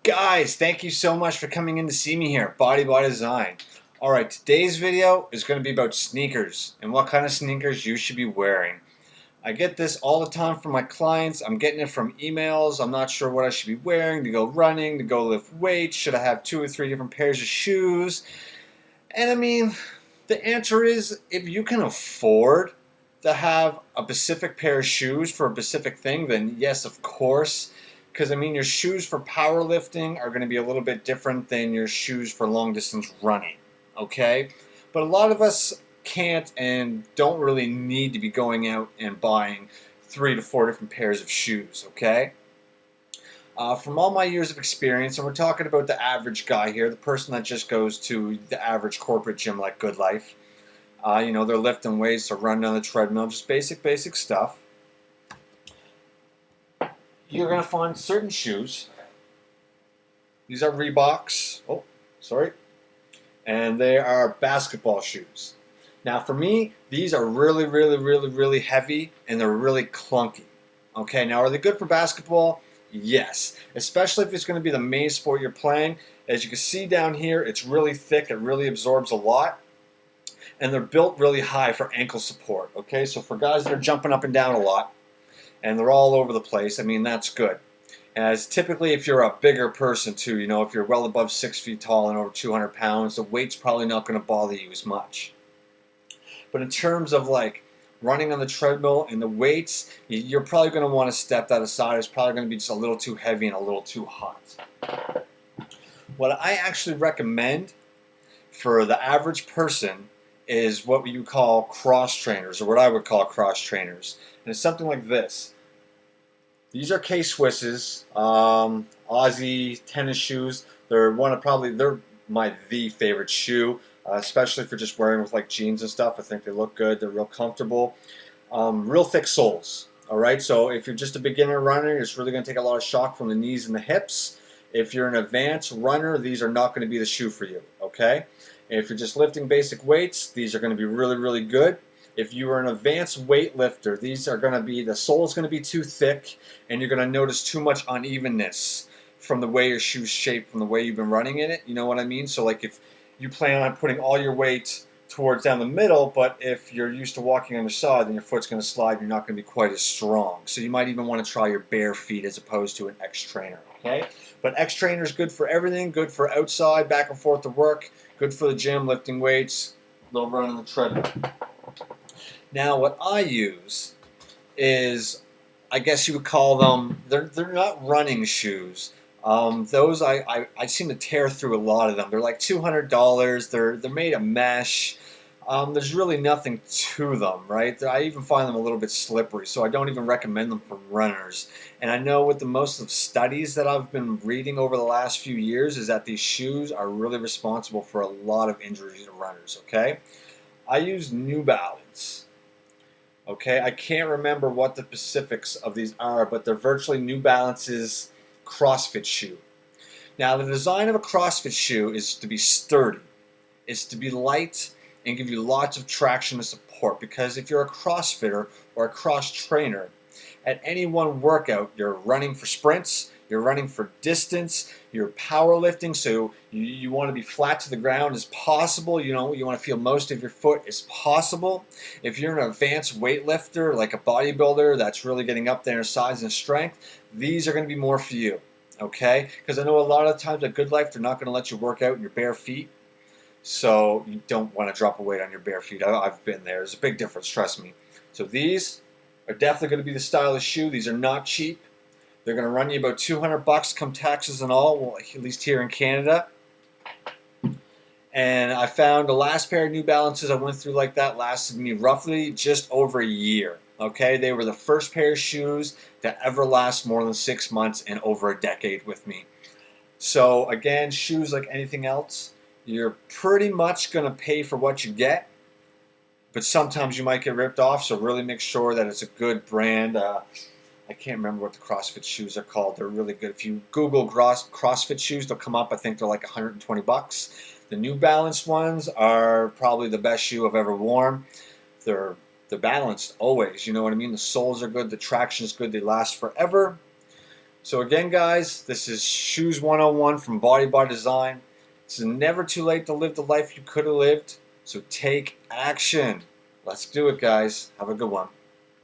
Guys, thank you so much for coming in to see me here at Body by Design. Alright, today's video is going to be about sneakers and what kind of sneakers you should be wearing. I get this all the time from my clients. I'm getting it from emails. I'm not sure what I should be wearing to go running, to go lift weights. Should I have 2 or 3 different pairs of shoes? And I mean, the answer is if you can afford to have a specific pair of shoes for a specific thing, then yes, of course. Because I mean, your shoes for powerlifting are going to be a little bit different than your shoes for long distance running, okay? But a lot of us can't and don't really need to be going out and buying 3 to 4 different pairs of shoes, okay? From all my years of experience, and we're talking about the average guy here, the person that just goes to the average corporate gym like Good Life. You know, they're lifting weights, they're running on the treadmill, just basic stuff. You're going to find certain shoes. These are Reeboks. Oh, sorry. And they are basketball shoes. Now for me, these are really heavy and they're really clunky. Okay, now are they good for basketball? Yes. Especially if it's going to be the main sport you're playing. As you can see down here, it's really thick. It really absorbs a lot. And they're built really high for ankle support. Okay, so for guys that are jumping up and down a lot, and they're all over the place, I mean, that's good. As typically if you're a bigger person too, you know, if you're well above 6 feet tall and over 200 pounds, the weight's probably not going to bother you as much. But in terms of like running on the treadmill and the weights, you're probably going to want to step that aside. It's probably going to be just a little too heavy and a little too hot. What I actually recommend for the average person is what you call cross trainers, or what I would call cross trainers. And it's something like this. These are K-Swisses, Aussie tennis shoes. They're the favorite shoe, especially if you're just wearing with like jeans and stuff. I think they look good. They're real comfortable. Real thick soles. All right. So if you're just a beginner runner, it's really going to take a lot of shock from the knees and the hips. If you're an advanced runner, these are not going to be the shoe for you. Okay. And if you're just lifting basic weights, these are going to be really good. If you are an advanced weightlifter, these are going to be, the sole is going to be too thick, and you're going to notice too much unevenness from the way your shoe's shaped, from the way you've been running in it. You know what I mean? So like if you plan on putting all your weight towards down the middle, but if you're used to walking on the side, then your foot's going to slide. You're not going to be quite as strong. So you might even want to try your bare feet as opposed to an X trainer. Okay? But X trainer is good for everything. Good for outside, back and forth to work. Good for the gym, lifting weights, a little run on the treadmill. Now what I use is, I guess you would call them, they're not running shoes. Those I seem to tear through a lot of them. They're like $200. They're made of mesh. There's really nothing to them, right? I even find them a little bit slippery, so I don't even recommend them for runners. And I know with the most of studies that I've been reading over the last few years is that these shoes are really responsible for a lot of injuries to runners, okay? I use New Balance. Okay, I can't remember what the specifics of these are, but they're virtually New Balance's CrossFit shoe. Now, the design of a CrossFit shoe is to be sturdy. It's to be light and give you lots of traction and support, because if you're a CrossFitter or a cross trainer, at any one workout, you're running for sprints, you're running for distance, you're powerlifting, so you want to be flat to the ground as possible. You know, you want to feel most of your foot as possible. If you're an advanced weightlifter, like a bodybuilder that's really getting up there in size and strength, these are going to be more for you, okay? Because I know a lot of times at Good Life, they're not going to let you work out in your bare feet, so you don't want to drop a weight on your bare feet. I've been there. There's a big difference, trust me. So these are definitely going to be the stylish shoe. These are not cheap. They're going to run you about $200 come taxes and all, well, at least here in Canada. And I found the last pair of New Balances I went through like that lasted me roughly just over a year. Okay, they were the first pair of shoes to ever last more than 6 months and over a decade with me. So again, shoes like anything else, you're pretty much going to pay for what you get. But sometimes you might get ripped off, so really make sure that it's a good brand. I can't remember what the CrossFit shoes are called. They're really good. If you Google CrossFit shoes, they'll come up. I think they're like $120. The New Balance ones are probably the best shoe I've ever worn. They're balanced always. You know what I mean? The soles are good. The traction is good. They last forever. So again, guys, this is Shoes 101 from Body by Design. It's never too late to live the life you could have lived. So take action. Let's do it, guys. Have a good one.